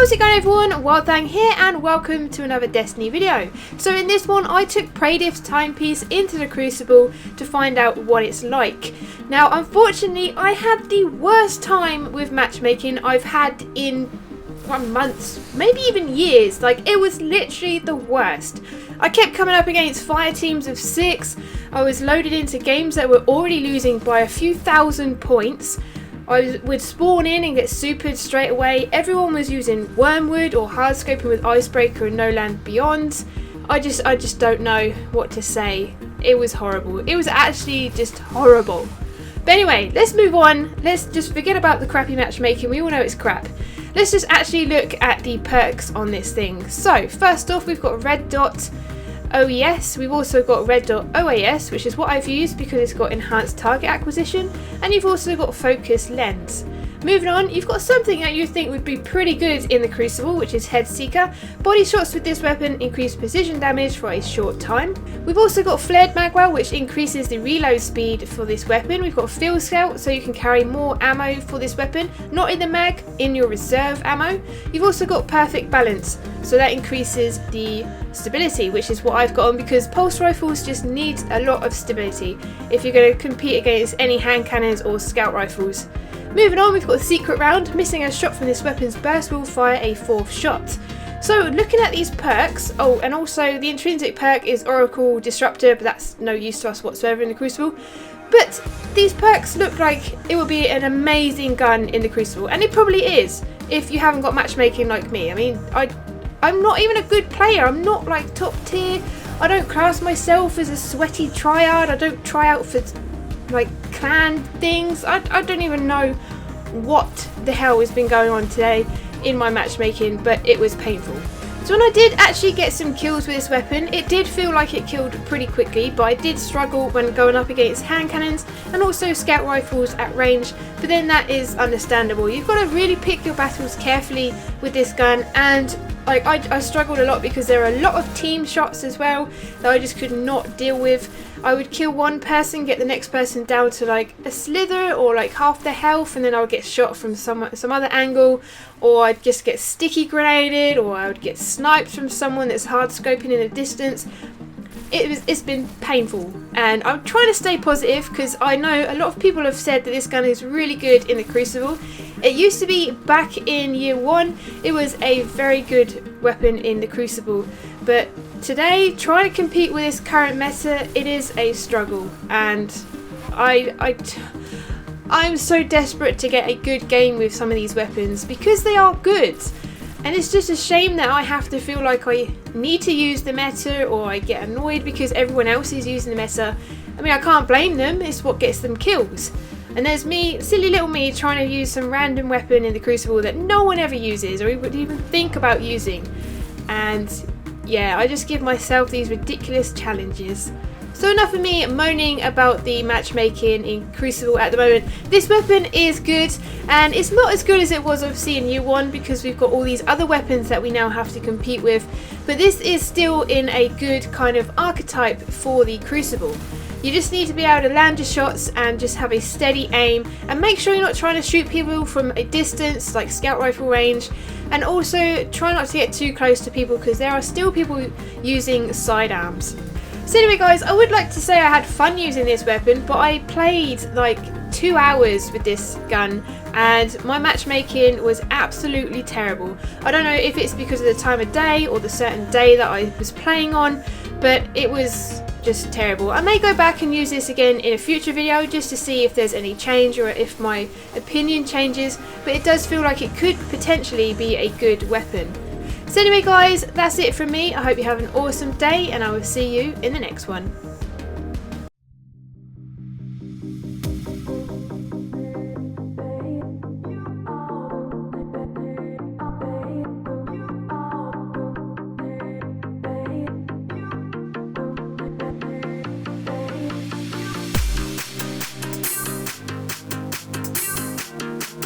How's it going everyone? WildeThang here and welcome to another Destiny video. So in this one I took Praedyth's Timepiece into the crucible to find out what it's like. Now unfortunately I had the worst time with matchmaking I've had in months, maybe even years. Like, it was literally the worst. I kept coming up against fire teams of 6. I was loaded into games that were already losing by a few thousand points. I would spawn in and get supered straight away. Everyone was using Wormwood or hardscoping with Icebreaker and No Land Beyond. I just don't know what to say. It was horrible. It was actually just horrible. But anyway, let's move on. Let's just forget about the crappy matchmaking. We all know it's crap. Let's just actually look at the perks on this thing. So first off, we've got Red Dot OES. We've also got Red Dot OAS, which is what I've used because it's got enhanced target acquisition, and you've also got Focus Lens. Moving on, you've got something that you think would be pretty good in the Crucible, which is Head Seeker. Body shots with this weapon increase precision damage for a short time. We've also got Flared Magwell, which increases the reload speed for this weapon. We've got Field Scout, so you can carry more ammo for this weapon, not in the mag, in your reserve ammo. You've also got Perfect Balance, so that increases the stability, which is what I've got on because pulse rifles just need a lot of stability if you're going to compete against any hand cannons or scout rifles. Moving on, we've got the secret round. Missing a shot from this weapon's burst will fire a 4th shot. So looking at these perks, oh, and also the intrinsic perk is Oracle Disruptor, but that's no use to us whatsoever in the Crucible. But these perks look like it would be an amazing gun in the Crucible, and it probably is if you haven't got matchmaking like me. I mean, I'm not even a good player. I'm not like top tier. I don't class myself as a sweaty triad. I don't try out for like clan things. I don't even know what the hell has been going on today in my matchmaking, but it was painful. So when I did actually get some kills with this weapon, it did feel like it killed pretty quickly, but I did struggle when going up against hand cannons and also scout rifles at range, but then that is understandable. You've got to really pick your battles carefully with this gun, and like I struggled a lot because there are a lot of team shots as well that I just could not deal with. I would kill one person, get the next person down to like a slither or like half their health, and then I would get shot from some other angle, or I'd just get sticky grenaded, or I would get sniped from someone that's hard scoping in the distance. It's been painful, and I'm trying to stay positive because I know a lot of people have said that this gun is really good in the Crucible. It used to be back in year 1, it was a very good weapon in the Crucible, but today trying to compete with this current meta, it is a struggle, and I'm so desperate to get a good game with some of these weapons because they are good. And it's just a shame that I have to feel like I need to use the meta, or I get annoyed because everyone else is using the meta. I mean, I can't blame them, it's what gets them kills. And there's me, silly little me, trying to use some random weapon in the Crucible that no one ever uses or would even think about using. And yeah, I just give myself these ridiculous challenges. So enough of me moaning about the matchmaking in Crucible at the moment. This weapon is good, and it's not as good as it was obviously in year 1 because we've got all these other weapons that we now have to compete with, but this is still in a good kind of archetype for the Crucible. You just need to be able to land your shots and just have a steady aim, and make sure you're not trying to shoot people from a distance like scout rifle range, and also try not to get too close to people because there are still people using sidearms. So anyway guys, I would like to say I had fun using this weapon, but I played like 2 hours with this gun and my matchmaking was absolutely terrible. I don't know if it's because of the time of day or the certain day that I was playing on, but it was just terrible. I may go back and use this again in a future video just to see if there's any change or if my opinion changes, but it does feel like it could potentially be a good weapon. So anyway guys, that's it from me. I hope you have an awesome day and I will see you in the next one.